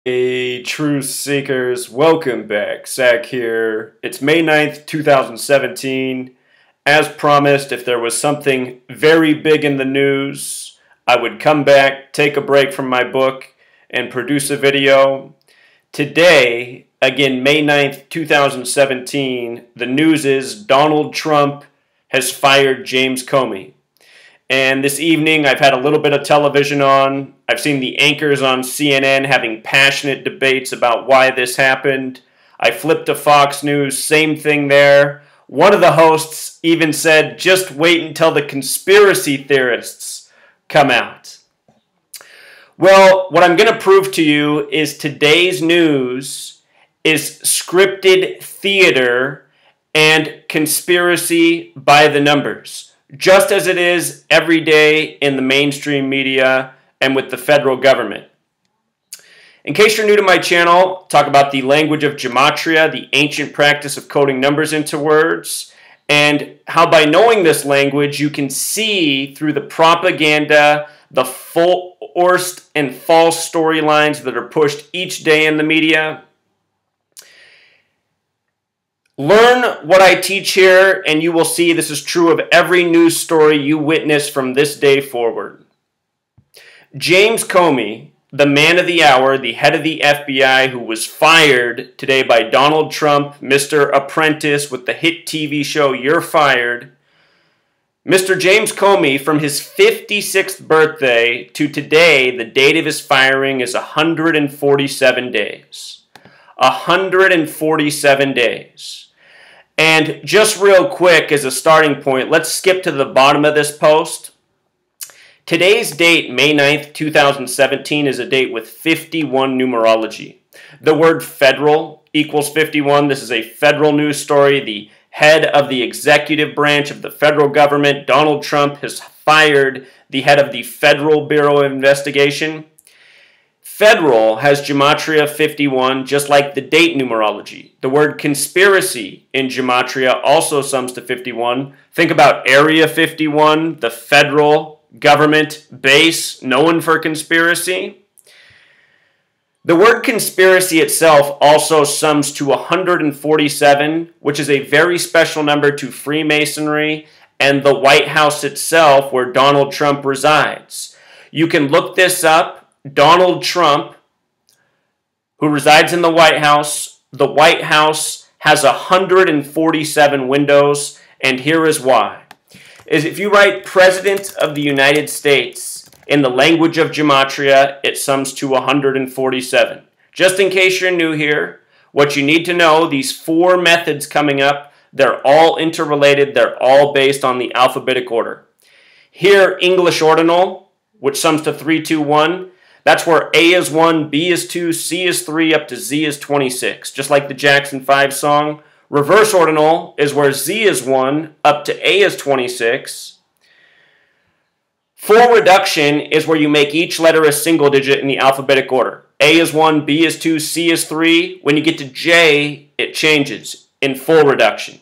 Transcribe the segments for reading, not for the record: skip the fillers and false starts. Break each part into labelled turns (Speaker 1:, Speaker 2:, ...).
Speaker 1: Hey, truth seekers, welcome back. Zach here. It's May 9th, 2017. As promised, if there was something very big in the news, I would come back, take a break from my book, and produce a video. Today, again, May 9th, 2017, the news is Donald Trump has fired James Comey. And this evening, I've had a little bit of television on. I've seen the anchors on CNN having passionate debates about why this happened. I flipped to Fox News, same thing there. One of the hosts even said, just wait until the conspiracy theorists come out. Well, what I'm going to prove to you is today's news is scripted theater and conspiracy by the numbers, just as it is every day in the mainstream media and with the federal government. In case you're new to my channel, I'll talk about the language of Gematria, the ancient practice of coding numbers into words, and how by knowing this language you can see through the propaganda, the forced and false storylines that are pushed each day in the media. Learn what I teach here, and you will see this is true of every news story you witness from this day forward. James Comey, the man of the hour, the head of the FBI, who was fired today by Donald Trump, Mr. Apprentice, with the hit TV show You're Fired. Mr. James Comey, from his 56th birthday to today, the date of his firing is 147 days. 147 days. And just real quick as a starting point, let's skip to the bottom of this post. Today's date, May 9th, 2017, is a date with 51 numerology. The word federal equals 51. This is a federal news story. The head of the executive branch of the federal government, Donald Trump, has fired the head of the Federal Bureau of Investigation. Federal has Gematria 51, just like the date numerology. The word conspiracy in Gematria also sums to 51. Think about Area 51, the federal government base known for conspiracy. The word conspiracy itself also sums to 147, which is a very special number to Freemasonry and the White House itself, where Donald Trump resides. You can look this up. Donald Trump, who resides in the White House has 147 windows, and here is why. If you write President of the United States in the language of Gematria, it sums to 147. Just in case you're new here, what you need to know, these four methods coming up, they're all interrelated, they're all based on the alphabetic order. Here, English ordinal, which sums to 321, that's where A is 1, B is 2, C is 3, up to Z is 26. Just like the Jackson 5 song. Reverse ordinal is where Z is 1, up to A is 26. Full reduction is where you make each letter a single digit in the alphabetic order. A is 1, B is 2, C is 3. When you get to J, it changes in full reduction.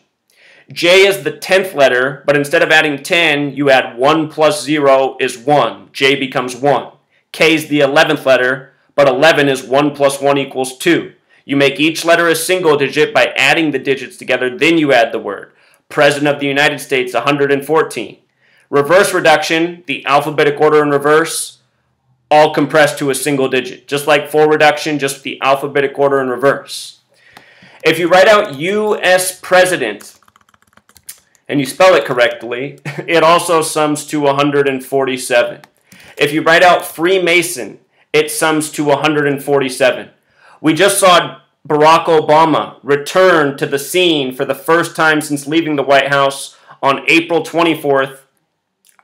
Speaker 1: J is the 10th letter, but instead of adding 10, you add 1 plus 0 is 1. J becomes 1. K is the 11th letter, but 11 is 1 plus 1 equals 2. You make each letter a single digit by adding the digits together, then you add the word. President of the United States, 114. Reverse reduction, the alphabetic order in reverse, all compressed to a single digit. Just like full reduction, just the alphabetic order in reverse. If you write out U.S. President, and you spell it correctly, it also sums to 147. If you write out Freemason, it sums to 147. We just saw Barack Obama return to the scene for the first time since leaving the White House on April 24th,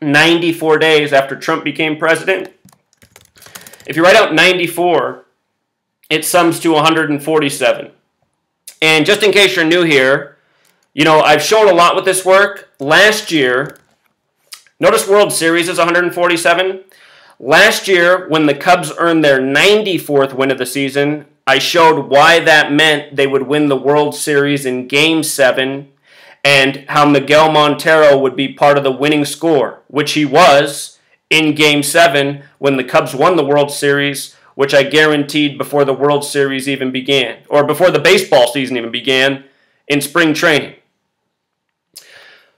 Speaker 1: 94 days after Trump became president. If you write out 94, it sums to 147. And just in case you're new here, I've shown a lot with this work. Last year, notice World Series is 147. Last year, when the Cubs earned their 94th win of the season, I showed why that meant they would win the World Series in Game 7 and how Miguel Montero would be part of the winning score, which he was in Game 7 when the Cubs won the World Series which I guaranteed before the World Series even began, or before the baseball season even began in spring training.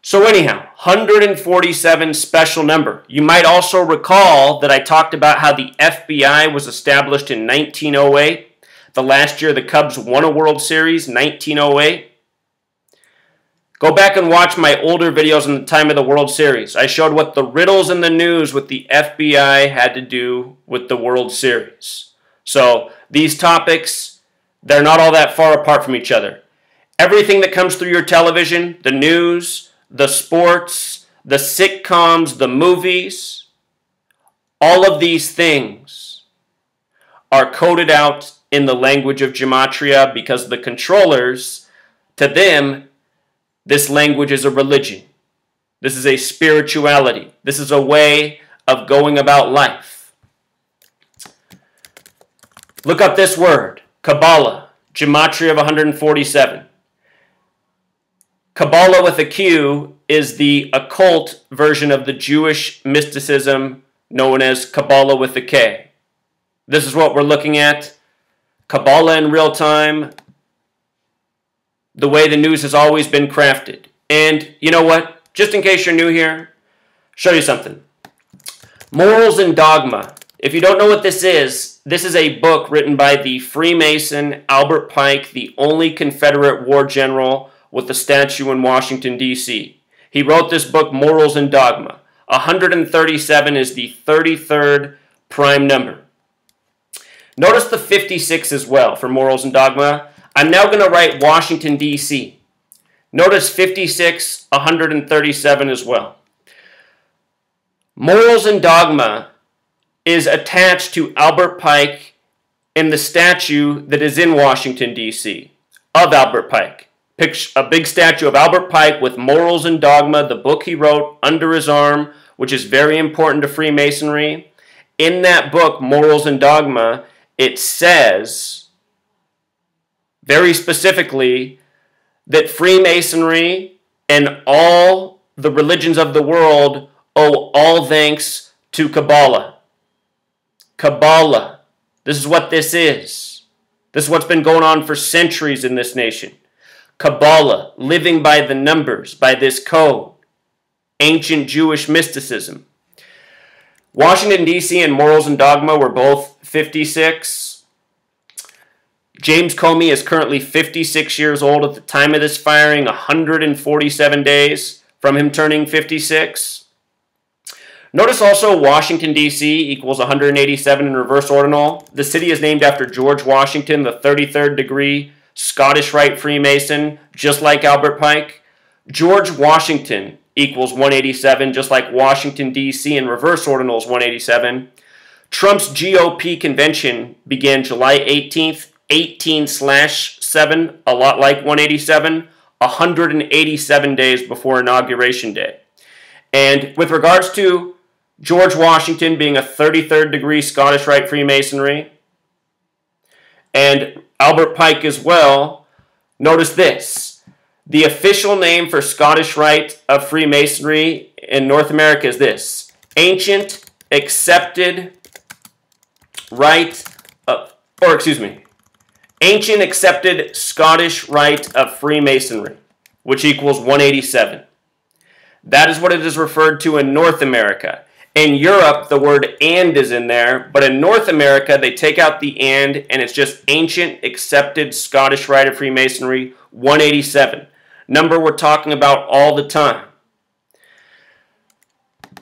Speaker 1: So anyhow, 147 special number. You might also recall that I talked about how the FBI was established in 1908. The last year the Cubs won a World Series, 1908. Go back and watch my older videos on the time of the World Series. I showed what the riddles in the news with the FBI had to do with the World Series. So these topics, they're not all that far apart from each other. Everything that comes through your television, the news, the sports, the sitcoms, the movies, all of these things are coded out in the language of Gematria because the controllers, to them, this language is a religion. This is a spirituality. This is a way of going about life. Look up this word, Kabbalah, Gematria of 147. Kabbalah with a Q is the occult version of the Jewish mysticism known as Kabbalah with a K. This is what we're looking at. Kabbalah in real time, the way the news has always been crafted. And you know what? Just in case you're new here, show you something. Morals and Dogma. If you don't know what this is a book written by the Freemason Albert Pike, the only Confederate war general with a statue in Washington, D.C. He wrote this book, Morals and Dogma. 137 is the 33rd prime number. Notice the 56 as well for Morals and Dogma. I'm now going to write Washington, D.C. Notice 56, 137 as well. Morals and Dogma is attached to Albert Pike in the statue that is in Washington, D.C. of Albert Pike. A big statue of Albert Pike with Morals and Dogma, the book he wrote, under his arm, which is very important to Freemasonry. In that book, Morals and Dogma, it says very specifically that Freemasonry and all the religions of the world owe all thanks to Kabbalah. Kabbalah. This is what this is. This is what's been going on for centuries in this nation. Kabbalah, living by the numbers, by this code. Ancient Jewish mysticism. Washington, D.C. and Morals and Dogma were both 56. James Comey is currently 56 years old at the time of this firing, 147 days from him turning 56. Notice also Washington, D.C. equals 187 in reverse ordinal. The city is named after George Washington, the 33rd degree Scottish Rite Freemason, just like Albert Pike. George Washington equals 187, just like Washington, D.C. in reverse ordinal is 187. Trump's GOP convention began July 18th, 18/7, a lot like 187, 187 days before Inauguration Day. And with regards to George Washington being a 33rd degree Scottish Rite Freemasonry, and Albert Pike as well, notice this. The official name for Scottish Rite of Freemasonry in North America is this. Ancient Accepted Rite of, Ancient Accepted Scottish Rite of Freemasonry, which equals 187. That is what it is referred to in North America. In Europe, the word "and" is in there, but in North America, they take out the "and" it's just Ancient Accepted Scottish Rite of Freemasonry, 187. Number we're talking about all the time.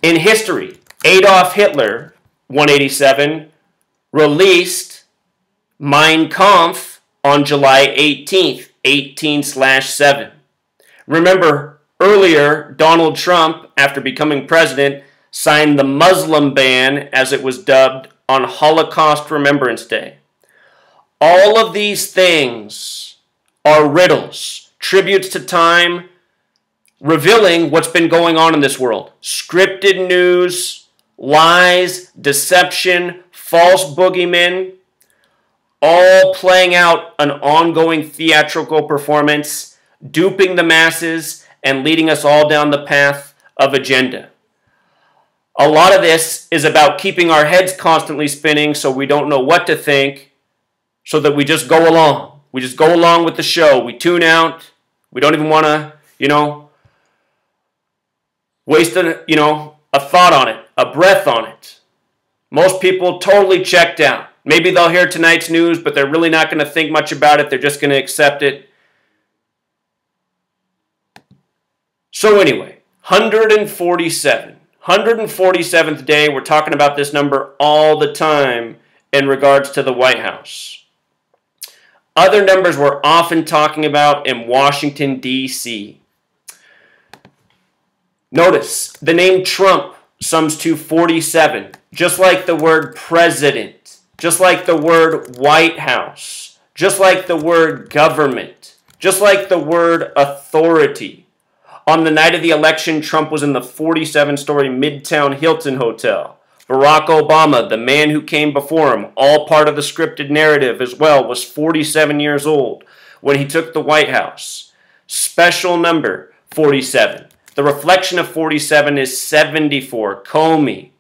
Speaker 1: In history, Adolf Hitler, 187, released Mein Kampf on July 18th, 18/7. Remember, earlier, Donald Trump, after becoming president, signed the Muslim ban, as it was dubbed, on Holocaust Remembrance Day. All of these things are riddles, tributes to time, revealing what's been going on in this world. Scripted news, lies, deception, false boogeymen, all playing out an ongoing theatrical performance, duping the masses and leading us all down the path of agenda. A lot of this is about keeping our heads constantly spinning so we don't know what to think, so that we just go along. We just go along with the show. We tune out. We don't even want to, waste a thought on it, a breath on it. Most people totally checked out. Maybe they'll hear tonight's news, but they're really not going to think much about it. They're just going to accept it. So anyway, 147. 147th day. We're talking about this number all the time in regards to the White House. Other numbers we're often talking about in Washington, D.C. Notice, the name Trump sums to 47, just like the word president, just like the word White House, just like the word government, just like the word authority. On the night of the election, Trump was in the 47-story Midtown Hilton Hotel. Barack Obama, the man who came before him, all part of the scripted narrative as well, was 47 years old when he took the White House. Special number, 47. The reflection of 47 is 74, Comey.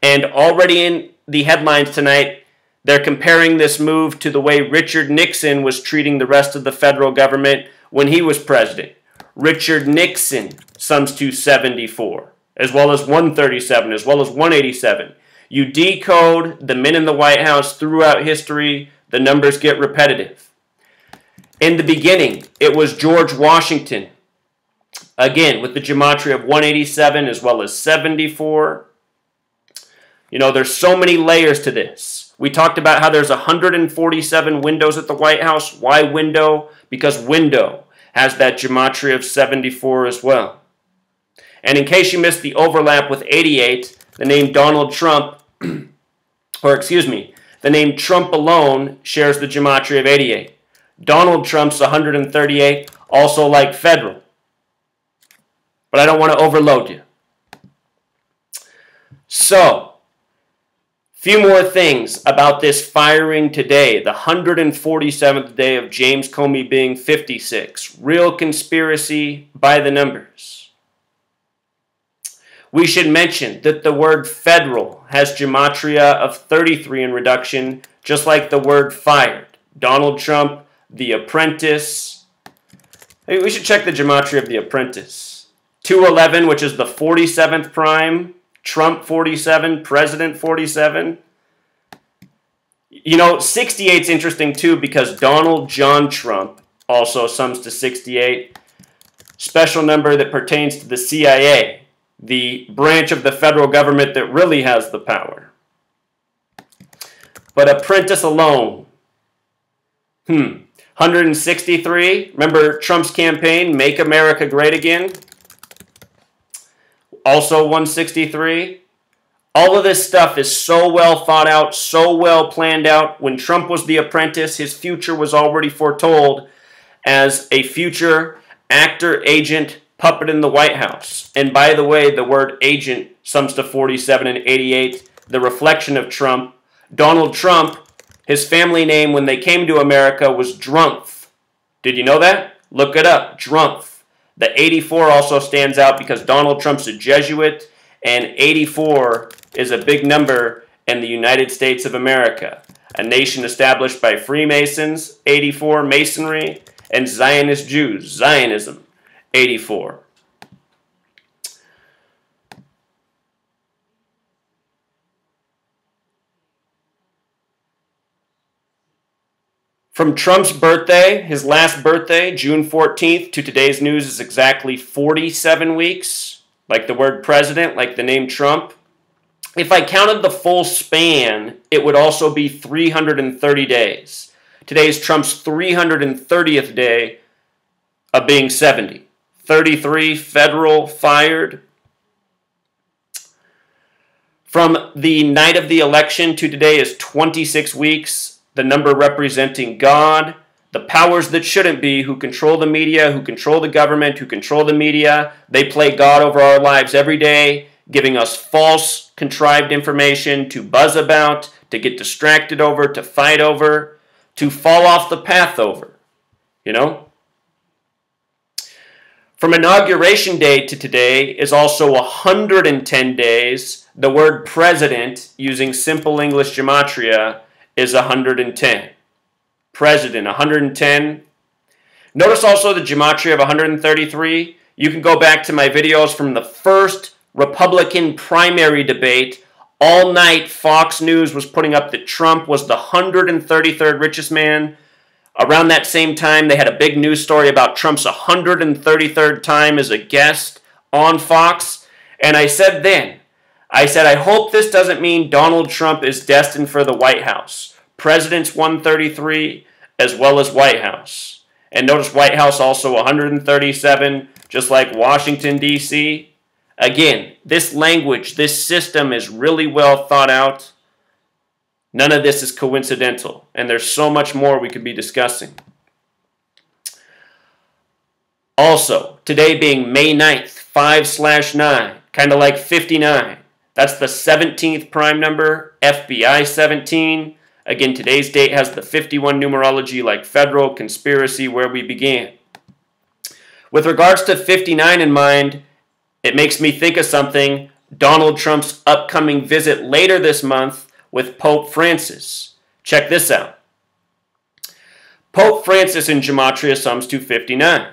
Speaker 1: And already in the headlines tonight, they're comparing this move to the way Richard Nixon was treating the rest of the federal government when he was president. Richard Nixon sums to 74, as well as 137, as well as 187. You decode the men in the White House throughout history, the numbers get repetitive. In the beginning, it was George Washington. Again, with the gematria of 187 as well as 74. There's so many layers to this. We talked about how there's 147 windows at the White House. Why window? Because window has that gematria of 74 as well. And in case you missed the overlap with 88, the name Donald Trump, the name Trump alone shares the gematria of 88. Donald Trump's 138, also like federal. But I don't want to overload you. So, few more things about this firing today, the 147th day of James Comey being 56. Real conspiracy by the numbers. We should mention that the word federal has gematria of 33 in reduction, just like the word fired. Donald Trump, the Apprentice. Hey, we should check the gematria of the Apprentice. 211, which is the 47th prime, Trump 47, President 47. 68's interesting too because Donald John Trump also sums to 68. Special number that pertains to the CIA, the branch of the federal government that really has the power. But Apprentice alone, 163. Remember Trump's campaign, Make America Great Again? Also 163. All of this stuff is so well thought out, so well planned out. When Trump was the apprentice, his future was already foretold as a future actor, agent, puppet in the White House. And by the way, the word agent sums to 47 and 88, the reflection of Trump. Donald Trump, his family name when they came to America was Drumpf. Did you know that? Look it up, Drumpf. The 84 also stands out because Donald Trump's a Jesuit, and 84 is a big number in the United States of America, a nation established by Freemasons, 84, Masonry, and Zionist Jews, Zionism, 84. From Trump's birthday, his last birthday, June 14th, to today's news is exactly 47 weeks, like the word president, like the name Trump. If I counted the full span, it would also be 330 days. Today's Trump's 330th day of being 70. 33 federal fired. From the night of the election to today is 26 weeks. The number representing God, the powers that shouldn't be, who control the media, who control the government, who control the media. They play God over our lives every day, giving us false, contrived information to buzz about, to get distracted over, to fight over, to fall off the path over. From Inauguration Day to today is also 110 days. The word president, using simple English gematria, is 110. President, 110. Notice also the gematria of 133. You can go back to my videos from the first Republican primary debate. All night, Fox News was putting up that Trump was the 133rd richest man. Around that same time, they had a big news story about Trump's 133rd time as a guest on Fox. And I said then, I hope this doesn't mean Donald Trump is destined for the White House. President's 133 as well as White House. And notice White House also 137, just like Washington, D.C. Again, this language, this system is really well thought out. None of this is coincidental, and there's so much more we could be discussing. Also, today being May 9th, 5/9, kind of like 59. That's the 17th prime number, FBI 17. Again, today's date has the 51 numerology like federal, conspiracy, where we began. With regards to 59 in mind, it makes me think of something, Donald Trump's upcoming visit later this month with Pope Francis. Check this out. Pope Francis in Gematria sums to 59.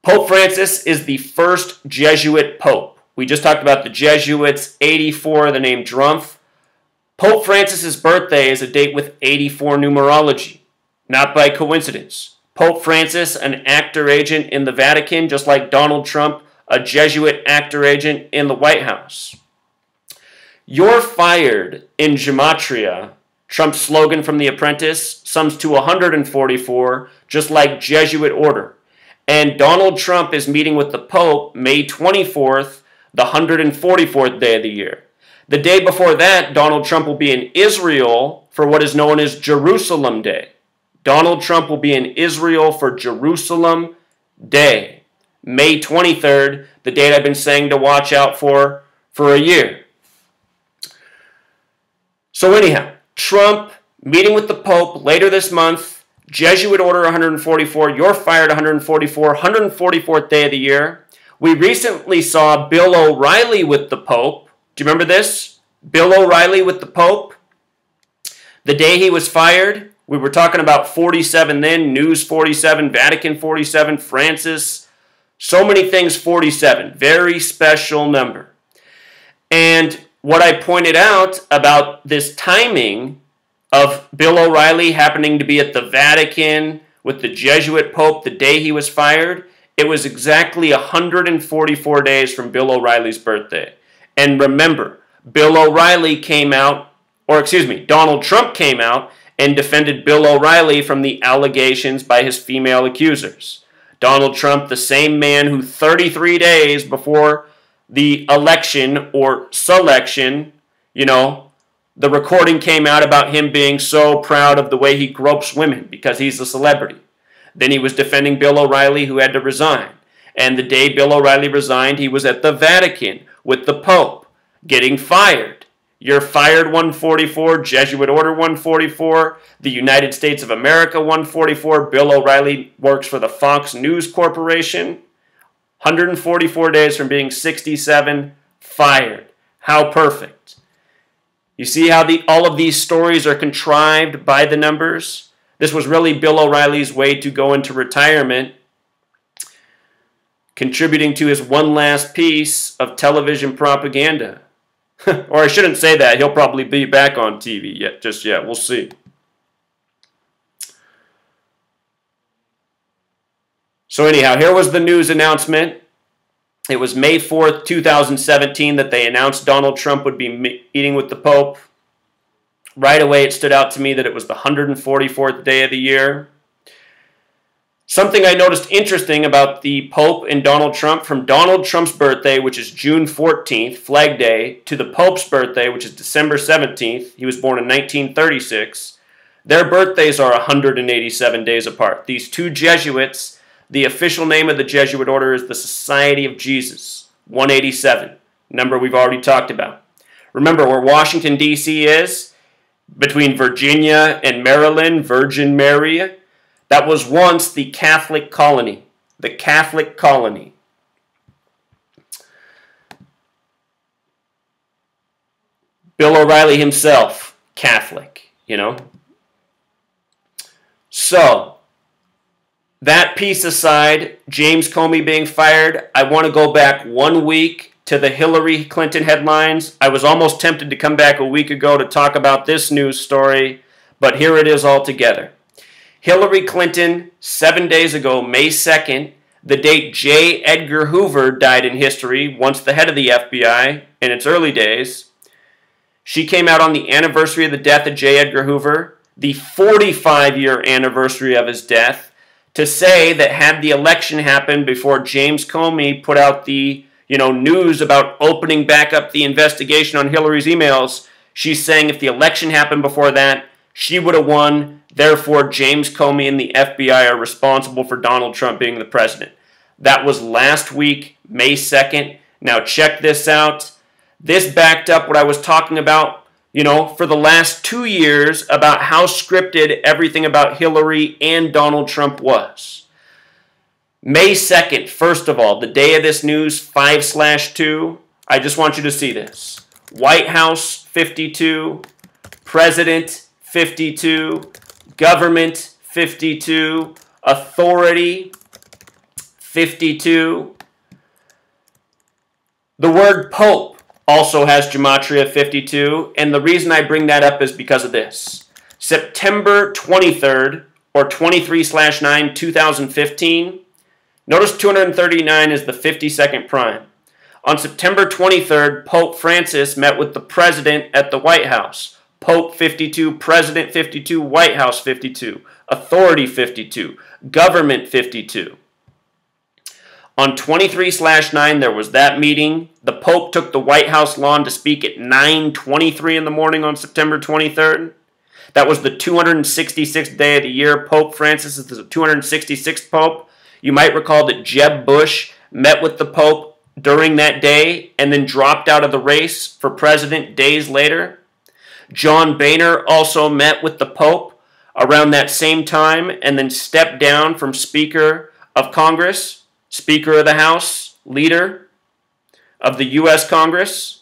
Speaker 1: Pope Francis is the first Jesuit pope. We just talked about the Jesuits, 84, the name Drumpf. Pope Francis's birthday is a date with 84 numerology, not by coincidence. Pope Francis, an actor agent in the Vatican, just like Donald Trump, a Jesuit actor agent in the White House. You're fired in Gematria, Trump's slogan from The Apprentice, sums to 144, just like Jesuit order. And Donald Trump is meeting with the Pope May 24th, the 144th day of the year. The day before that, Donald Trump will be in Israel for what is known as Jerusalem Day. Donald Trump will be in Israel for Jerusalem Day. May 23rd, the date I've been saying to watch out for a year. So anyhow, Trump meeting with the Pope later this month, Jesuit order 144, you're fired 144, 144th day of the year. We recently saw Bill O'Reilly with the Pope. Do you remember this? Bill O'Reilly with the Pope. The day he was fired, we were talking about 47 then, News 47, Vatican 47, Francis. So many things 47. Very special number. And what I pointed out about this timing of Bill O'Reilly happening to be at the Vatican with the Jesuit Pope the day he was fired, it was exactly 144 days from Bill O'Reilly's birthday. And remember, Donald Trump came out and defended Bill O'Reilly from the allegations by his female accusers. Donald Trump, the same man who 33 days before the election or selection, the recording came out about him being so proud of the way he gropes women because he's a celebrity. Then he was defending Bill O'Reilly, who had to resign. And the day Bill O'Reilly resigned, he was at the Vatican with the Pope, getting fired. You're fired 144, Jesuit order 144, the United States of America 144, Bill O'Reilly works for the Fox News Corporation. 144 days from being 67, fired. How perfect. You see how all of these stories are contrived by the numbers? This was really Bill O'Reilly's way to go into retirement, contributing to his one last piece of television propaganda. Or I shouldn't say that. He'll probably be back on TV just yet. We'll see. So anyhow, here was the news announcement. It was May 4th, 2017 that they announced Donald Trump would be meeting with the Pope. Right away, it stood out to me that it was the 144th day of the year. Something I noticed interesting about the Pope and Donald Trump, from Donald Trump's birthday, which is June 14th, Flag Day, to the Pope's birthday, which is December 17th, he was born in 1936, their birthdays are 187 days apart. These two Jesuits, the official name of the Jesuit order is the Society of Jesus, 187, number we've already talked about. Remember where Washington, D.C. is? Between Virginia and Maryland, Virgin Mary. That was once the Catholic colony. The Catholic colony. Bill O'Reilly himself, Catholic, you know. So, that piece aside, James Comey being fired, I want to go back 1 week to the Hillary Clinton headlines. I was almost tempted to come back a week ago to talk about this news story, but here it is all together. Hillary Clinton, 7 days ago, May 2nd, the date J. Edgar Hoover died in history, once the head of the FBI in its early days. She came out on the anniversary of the death of J. Edgar Hoover, the 45-year anniversary of his death, to say that had the election happened before James Comey put out the news about opening back up the investigation on Hillary's emails, she's saying if the election happened before that, she would have won. Therefore, James Comey and the FBI are responsible for Donald Trump being the president. That was last week, May 2nd. Now check this out. This backed up what I was talking about, for the last 2 years about how scripted everything about Hillary and Donald Trump was. May 2nd, first of all, the day of this news, 5/2, I just want you to see this. White House, 52. President, 52. Government, 52. Authority, 52. The word Pope also has Gematria 52, and the reason I bring that up is because of this. September 23rd, or 23/9, 2015, notice 239 is the 52nd prime. On September 23rd, Pope Francis met with the president at the White House. Pope 52, President 52, White House 52, Authority 52, Government 52. On 23/9, there was that meeting. The Pope took the White House lawn to speak at 9:23 in the morning on September 23rd. That was the 266th day of the year. Pope Francis is the 266th Pope. You might recall that Jeb Bush met with the Pope during that day and then dropped out of the race for president days later. John Boehner also met with the Pope around that same time and then stepped down from Speaker of Congress, Speaker of the House, Leader of the U.S. Congress.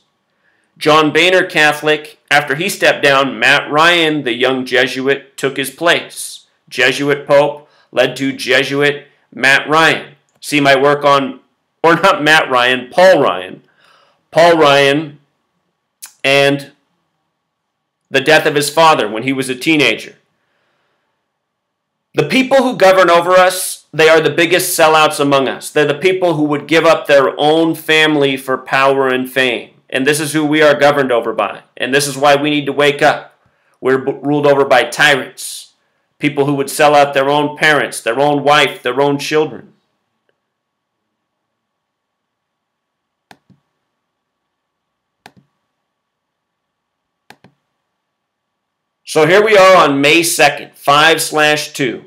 Speaker 1: John Boehner, Catholic, after he stepped down, Matt Ryan, the young Jesuit, took his place. Jesuit Pope led to Jesuit Matt Ryan. See my work on, or not Matt Ryan, Paul Ryan. Paul Ryan and the death of his father when he was a teenager. The people who govern over us, they are the biggest sellouts among us. They're the people who would give up their own family for power and fame. And this is who we are governed over by. And this is why we need to wake up. We're ruled over by tyrants. People who would sell out their own parents, their own wife, their own children. So here we are on May 2nd, 5/2.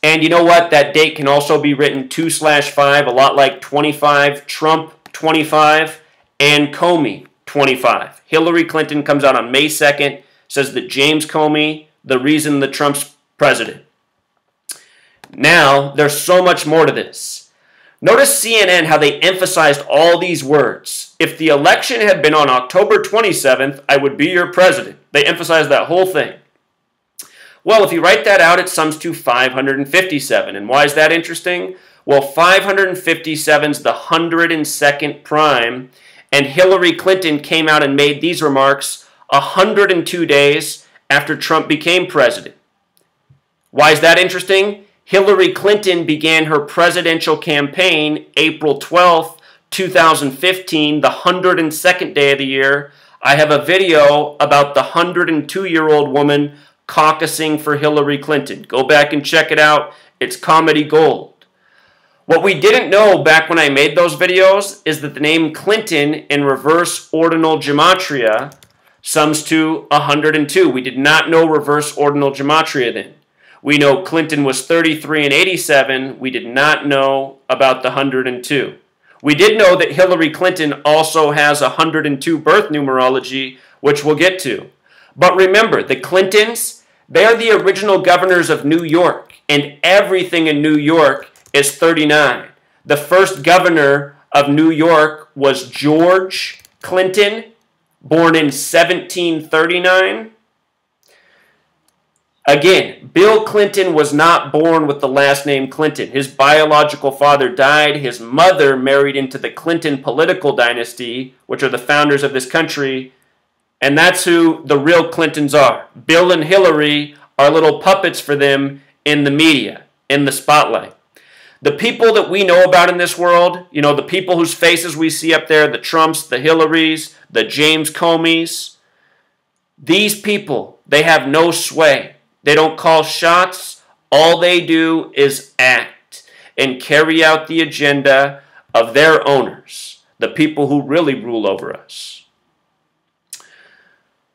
Speaker 1: And you know what? That date can also be written 2/5, a lot like 25, Trump 25, and Comey 25. Hillary Clinton comes out on May 2nd, says that James Comey, the reason that Trump's president. Now, there's so much more to this. Notice CNN, how they emphasized all these words. If the election had been on October 27th, I would be your president. They emphasized that whole thing. Well, if you write that out, it sums to 557. And why is that interesting? Well, 557 is the 102nd prime, and Hillary Clinton came out and made these remarks 102 days after Trump became president. Why is that interesting? Hillary Clinton began her presidential campaign April 12th, 2015, the 102nd day of the year. I have a video about the 102-year-old woman caucusing for Hillary Clinton. Go back and check it out. It's comedy gold. What we didn't know back when I made those videos is that the name Clinton in reverse ordinal gematria sums to 102. We did not know reverse ordinal gematria then. We know Clinton was 33 and 87. We did not know about the 102. We did know that Hillary Clinton also has 102 birth numerology, which we'll get to. But remember, the Clintons, they are the original governors of New York, and everything in New York is 39. The first governor of New York was George Clinton, born in 1739. Again, Bill Clinton was not born with the last name Clinton. His biological father died. His mother married into the Clinton political dynasty, which are the founders of this country. And that's who the real Clintons are. Bill and Hillary are little puppets for them in the media, in the spotlight. The people that we know about in this world, you know, the people whose faces we see up there, the Trumps, the Hillarys, the James Comeys, these people, they have no sway. They don't call shots. All they do is act and carry out the agenda of their owners, the people who really rule over us.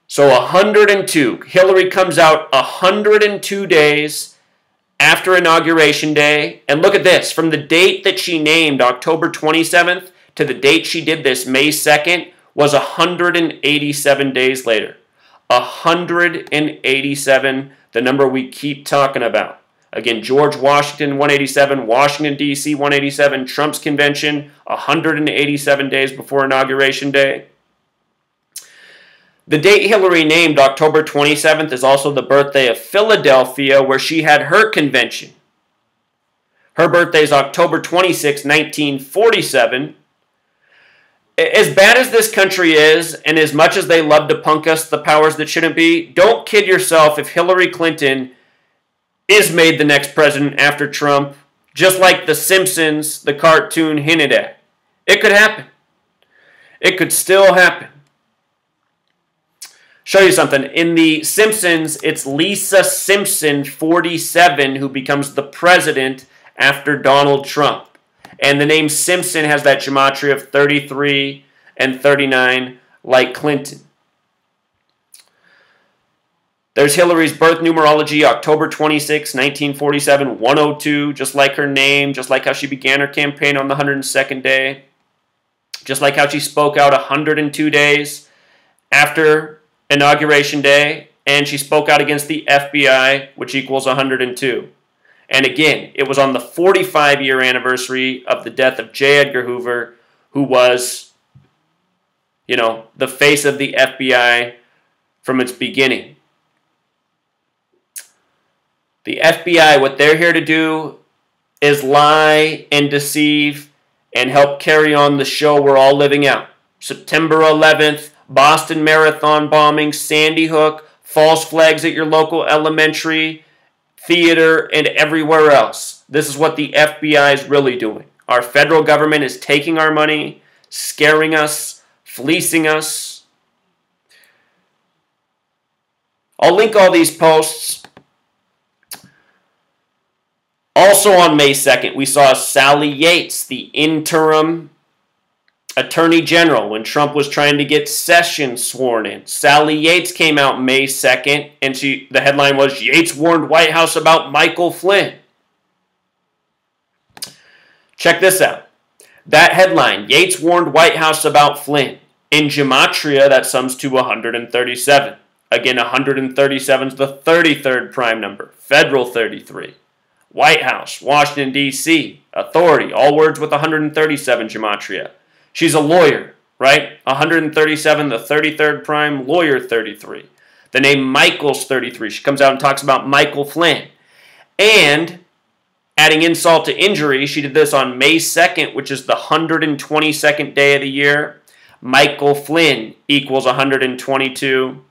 Speaker 1: So 102. Hillary comes out 102 days after Inauguration Day. And look at this. From the date that she named, October 27th, to the date she did this, May 2nd, was 187 days later. 187, the number we keep talking about. Again, George Washington, 187, Washington, D.C., 187, Trump's convention, 187 days before Inauguration Day. The date Hillary named, October 27th, is also the birthday of Philadelphia, where she had her convention. Her birthday is October 26, 1947. As bad as this country is, and as much as they love to punk us, the powers that shouldn't be, don't kid yourself if Hillary Clinton is made the next president after Trump, just like The Simpsons, the cartoon, hinted at. It could happen. It could still happen. Show you something. In The Simpsons, it's Lisa Simpson, 47, who becomes the president after Donald Trump. And the name Simpson has that gematria of 33 and 39, like Clinton. There's Hillary's birth numerology, October 26, 1947, 102, just like her name, just like how she began her campaign on the 102nd day, just like how she spoke out 102 days after Inauguration Day, and she spoke out against the FBI, which equals 102. And again, it was on the 45-year anniversary of the death of J. Edgar Hoover, who was, you know, the face of the FBI from its beginning. The FBI, what they're here to do is lie and deceive and help carry on the show we're all living out. September 11th, Boston Marathon bombing, Sandy Hook, false flags at your local elementary, theater, and everywhere else. This is what the FBI is really doing. Our federal government is taking our money, scaring us, fleecing us. I'll link all these posts. Also on May 2nd, we saw Sally Yates, the interim Attorney General, when Trump was trying to get Sessions sworn in. Sally Yates came out May 2nd, and the headline was, Yates warned White House about Michael Flynn. Check this out. That headline, Yates warned White House about Flynn. In Gematria, that sums to 137. Again, 137 is the 33rd prime number, federal 33. White House, Washington, D.C., authority, all words with 137 Gematria. She's a lawyer, right? 137, the 33rd prime, lawyer 33. The name Michael's 33. She comes out and talks about Michael Flynn. And, adding insult to injury, she did this on May 2nd, which is the 122nd day of the year. Michael Flynn equals 122.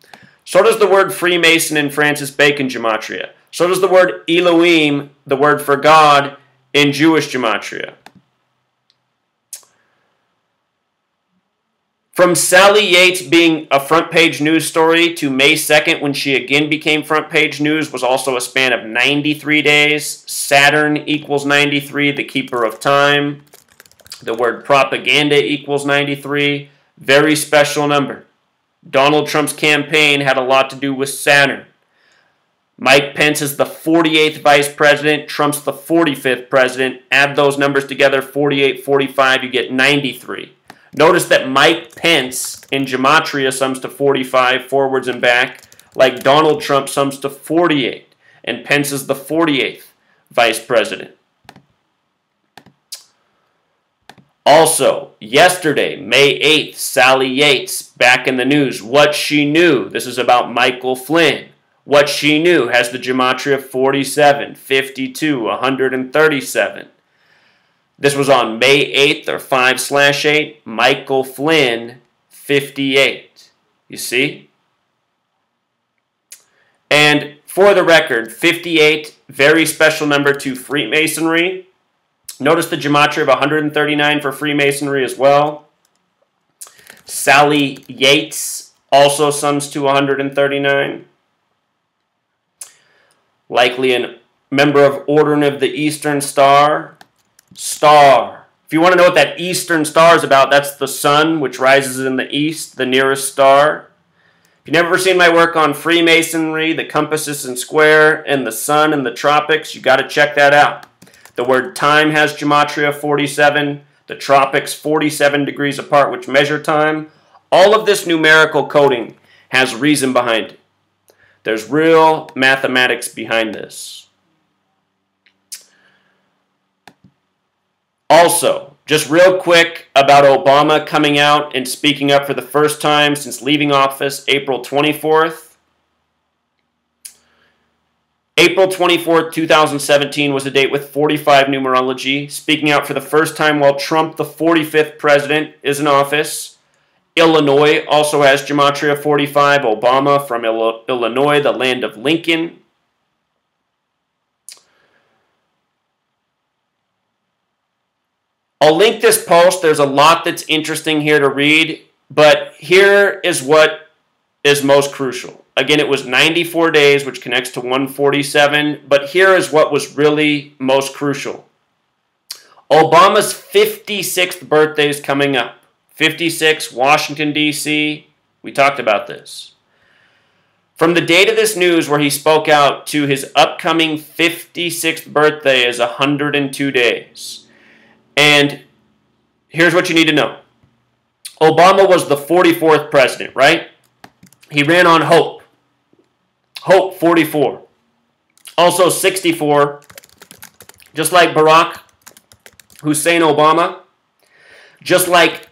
Speaker 1: So does the word Freemason in Francis Bacon Gematria. So does the word Elohim, the word for God, in Jewish Gematria. From Sally Yates being a front page news story to May 2nd, when she again became front page news, was also a span of 93 days. Saturn equals 93, the keeper of time. The word propaganda equals 93. Very special number. Donald Trump's campaign had a lot to do with Saturn. Mike Pence is the 48th vice president. Trump's the 45th president. Add those numbers together, 48, 45, you get 93. Notice that Mike Pence in Gematria sums to 45 forwards and back, like Donald Trump sums to 48, and Pence is the 48th vice president. Also, yesterday, May 8th, Sally Yates, back in the news. What she knew. This is about Michael Flynn. What she knew has the Gematria 47, 52, 137. This was on May 8th or 5/8. Michael Flynn, 58. You see? And for the record, 58, very special number to Freemasonry. Notice the Gematria of 139 for Freemasonry as well. Sally Yates also sums to 139. Likely a member of Order of the Eastern Star. Star. If you want to know what that Eastern Star is about, that's the sun, which rises in the east, the nearest star. If you've never seen my work on Freemasonry, the compasses and square, and the sun and the tropics, you got to check that out. The word time has Gematria 47, the tropics 47 degrees apart, which measure time. All of this numerical coding has reason behind it. There's real mathematics behind this. Also, just real quick about Obama coming out and speaking up for the first time since leaving office April 24th. April 24th, 2017 was a date with 45 numerology, speaking out for the first time while Trump, the 45th president, is in office. Illinois also has Gematria 45. Obama from Illinois, the land of Lincoln. I'll link this post. There's a lot that's interesting here to read, but here is what is most crucial. Again, it was 94 days, which connects to 147, but here is what was really most crucial. Obama's 56th birthday is coming up. 56, Washington, D.C. We talked about this. From the date of this news where he spoke out to his upcoming 56th birthday is 102 days. And here's what you need to know. Obama was the 44th president, right? He ran on Hope. Hope, 44. Also 64, just like Barack Hussein Obama. Just like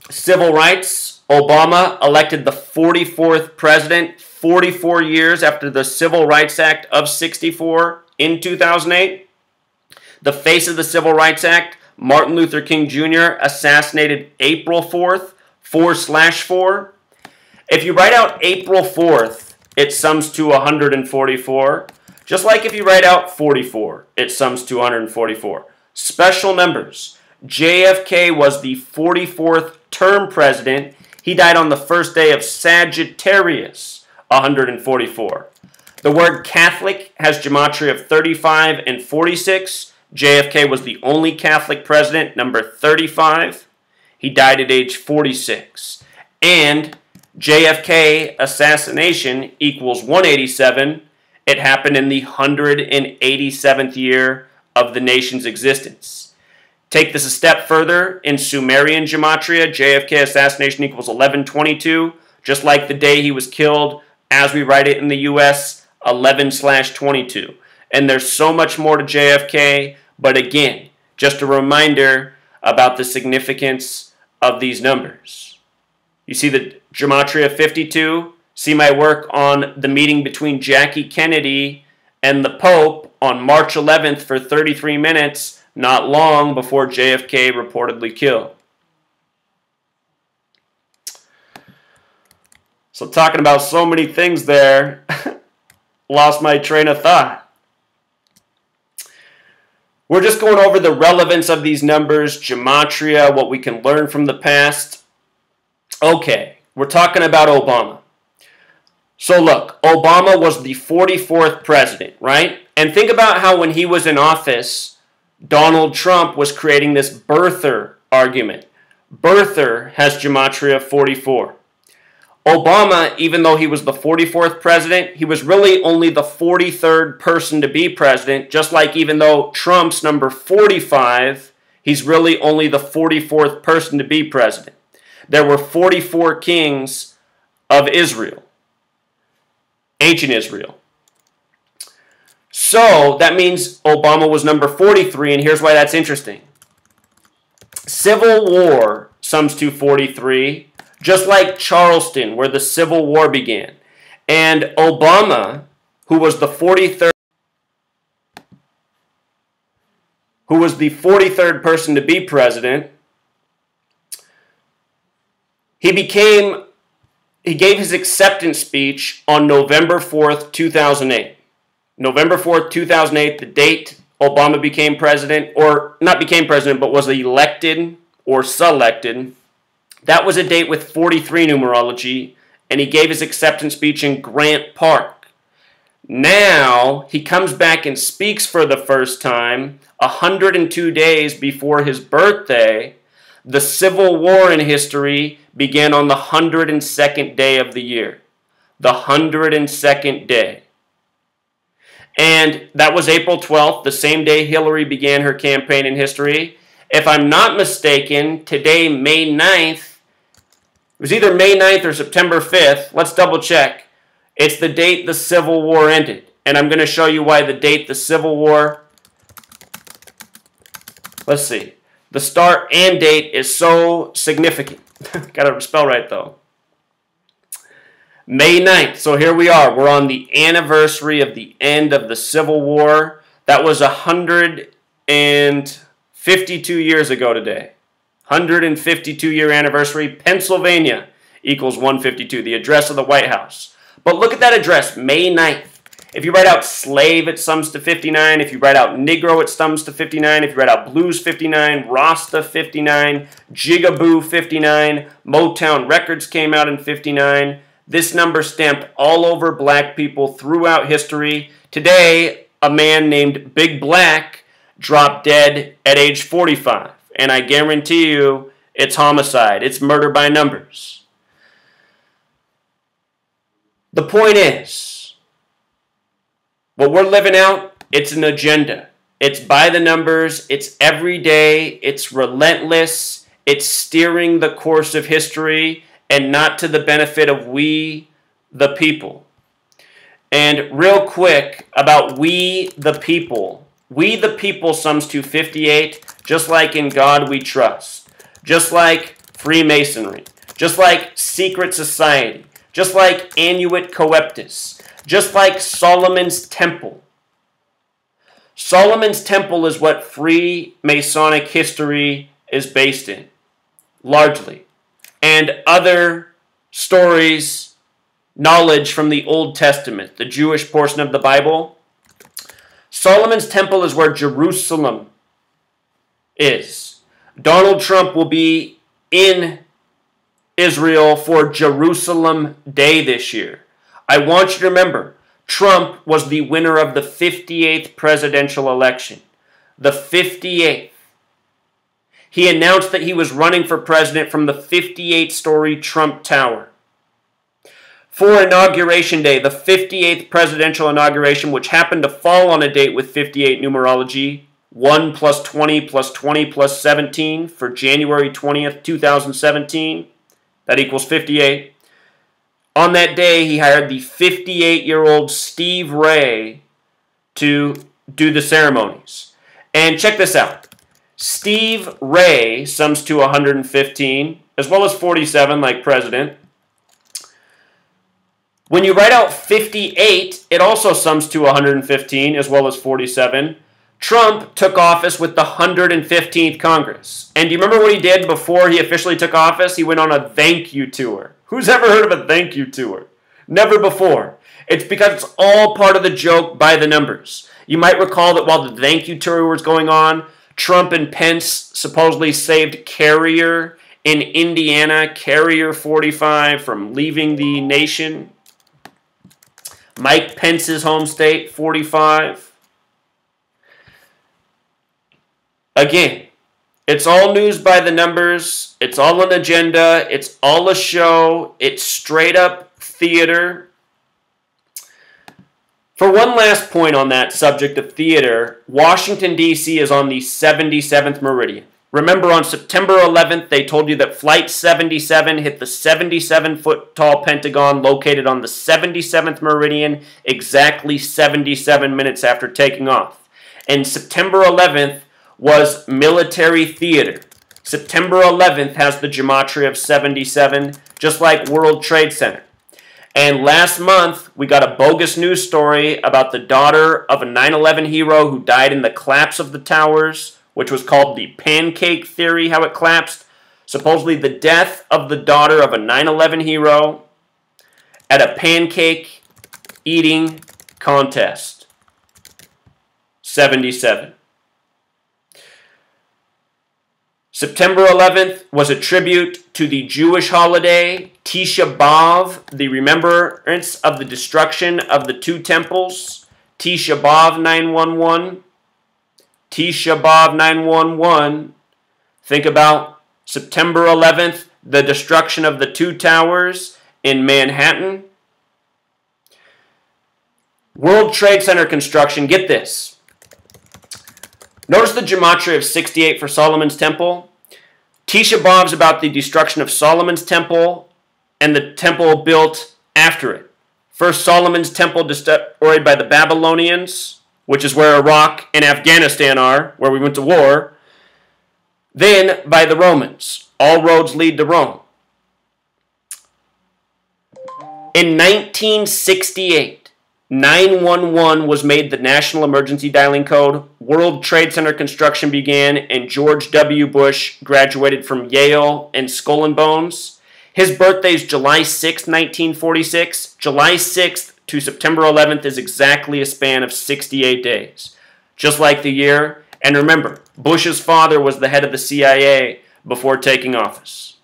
Speaker 1: civil rights, Obama elected the 44th president 44 years after the Civil Rights Act of 64 in 2008. The face of the Civil Rights Act, Martin Luther King Jr., assassinated April 4th, 4/4. If you write out April 4th, it sums to 144. Just like if you write out 44, it sums to 144. Special numbers. JFK was the 44th term president. He died on the first day of Sagittarius, 144. The word Catholic has Gematria of 35 and 46. JFK was the only Catholic president, number 35. He died at age 46. And JFK assassination equals 187. It happened in the 187th year of the nation's existence. Take this a step further. In Sumerian Gematria, JFK assassination equals 1122, just like the day he was killed, as we write it in the U.S., 11/22. And there's so much more to JFK, but again, just a reminder about the significance of these numbers. You see the Gematria 52? See my work on the meeting between Jackie Kennedy and the Pope on March 11th for 33 minutes, not long before JFK reportedly killed. So talking about so many things there, lost my train of thought. We're just going over the relevance of these numbers, Gematria, what we can learn from the past. Okay, we're talking about Obama. So look, Obama was the 44th president, right? And think about how when he was in office, Donald Trump was creating this birther argument. Birther has Gematria 44. Obama, even though he was the 44th president, he was really only the 43rd person to be president, just like even though Trump's number 45, he's really only the 44th person to be president. There were 44 kings of Israel, ancient Israel. So that means Obama was number 43, and here's why that's interesting. Civil War sums to 43, just like Charleston, where the Civil War began. And Obama, who was the 43rd person to be president, he gave his acceptance speech on November 4th, 2008. November 4th, 2008, the date Obama became president, or not became president, but was elected or selected. That was a date with 43 numerology, and he gave his acceptance speech in Grant Park. Now, he comes back and speaks for the first time 102 days before his birthday. The Civil War in history began on the 102nd day of the year. The 102nd day. And that was April 12th, the same day Hillary began her campaign in history. If I'm not mistaken, today, May 9th, it was either May 9th or September 5th. Let's double check. It's the date the Civil War ended. And I'm going to show you why the date the Civil War... Let's see. The start and date is so significant. Got to spell right, though. May 9th. So here we are. We're on the anniversary of the end of the Civil War. That was 152 years ago today. 152-year anniversary. Pennsylvania equals 152, the address of the White House. But look at that address, May 9th. If you write out slave, it sums to 59. If you write out Negro, it sums to 59. If you write out blues, 59. Rasta, 59. Jigaboo, 59. Motown Records came out in 59. This number stamped all over black people throughout history. Today, a man named Big Black dropped dead at age 45. And I guarantee you, it's homicide. It's murder by numbers. The point is, what we're living out, it's an agenda. It's by the numbers. It's every day. It's relentless. It's steering the course of history and not to the benefit of we, the people. And real quick about we, the people. We, the people, sums to 58, just like In God We Trust. Just like Freemasonry. Just like Secret Society. Just like Annuit Coeptus. Just like Solomon's Temple. Solomon's Temple is what Freemasonic history is based in, largely. And other stories, knowledge from the Old Testament, the Jewish portion of the Bible. Solomon's Temple is where Jerusalem is. Donald Trump will be in Israel for Jerusalem Day this year. I want you to remember, Trump was the winner of the 58th presidential election. The 58th. He announced that he was running for president from the 58-story Trump Tower. For Inauguration Day, the 58th presidential inauguration, which happened to fall on a date with 58 numerology, 1 plus 20 plus 20 plus 17 for January 20th, 2017, that equals 58. On that day, he hired the 58-year-old Steve Ray to do the ceremonies. And check this out. Steve Ray sums to 115, as well as 47, like President. When you write out 58, it also sums to 115, as well as 47. Trump took office with the 115th Congress. And do you remember what he did before he officially took office? He went on a thank you tour. Who's ever heard of a thank you tour? Never before. It's because it's all part of the joke by the numbers. You might recall that while the thank you tour was going on, Trump and Pence supposedly saved Carrier in Indiana, Carrier 45, from leaving the nation. Mike Pence's home state, 45. Again, it's all news by the numbers. It's all an agenda. It's all a show. It's straight up theater. For one last point on that subject of theater, Washington, D.C. is on the 77th meridian. Remember, on September 11th, they told you that Flight 77 hit the 77-foot-tall Pentagon located on the 77th meridian exactly 77 minutes after taking off. And September 11th was military theater. September 11th has the Gematria of 77, just like World Trade Center. And last month, we got a bogus news story about the daughter of a 9/11 hero who died in the collapse of the towers, which was called the pancake theory, how it collapsed. Supposedly the death of the daughter of a 9/11 hero at a pancake eating contest. 77. September 11th was a tribute to the Jewish holiday Tisha B'Av, the remembrance of the destruction of the two temples. Tisha B'Av 911. Tisha B'Av 911. Think about September 11th, the destruction of the two towers in Manhattan. World Trade Center construction, get this. Notice the Gematria of 68 for Solomon's Temple. Tisha B'Av is about the destruction of Solomon's Temple and the temple built after it. First, Solomon's Temple destroyed by the Babylonians, which is where Iraq and Afghanistan are, where we went to war. Then by the Romans. All roads lead to Rome. In 1968, 911 was made the national emergency dialing code. World Trade Center construction began, and George W. Bush graduated from Yale and Skull and Bones. His birthday is July 6, 1946. July 6th to September 11th is exactly a span of 68 days, just like the year. And remember, Bush's father was the head of the CIA before taking office.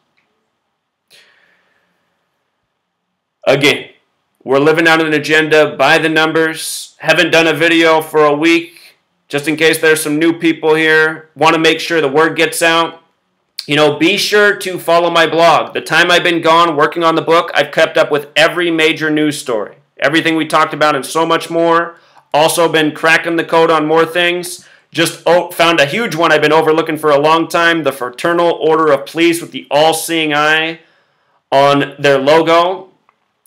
Speaker 1: Again, we're living out an agenda by the numbers. Haven't done a video for a week, just in case there's some new people here. Want to make sure the word gets out. You know, be sure to follow my blog. The time I've been gone working on the book, I've kept up with every major news story. Everything we talked about and so much more. Also been cracking the code on more things. Just found a huge one I've been overlooking for a long time. The Fraternal Order of Police with the all-seeing eye on their logo.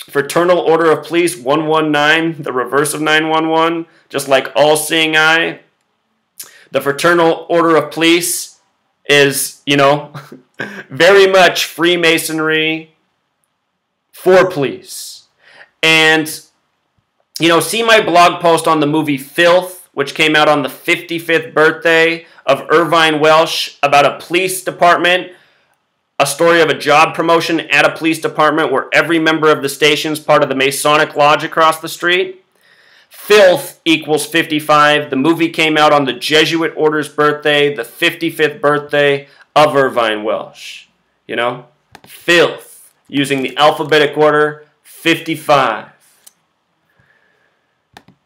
Speaker 1: Fraternal Order of Police 119, the reverse of 911, just like all-seeing eye. The Fraternal Order of Police is, you know, very much Freemasonry for police. And, you know, see my blog post on the movie Filth, which came out on the 55th birthday of Irvine Welsh, about a police department, a story of a job promotion at a police department where every member of the station is part of the Masonic Lodge across the street. Filth equals 55. The movie came out on the Jesuit Order's birthday, the 55th birthday of Irvine Welsh. You know? Filth, using the alphabetic order, 55.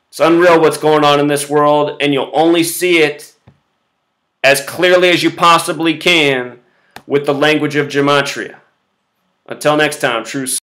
Speaker 1: It's unreal what's going on in this world, and you'll only see it as clearly as you possibly can with the language of Gematria. Until next time, true.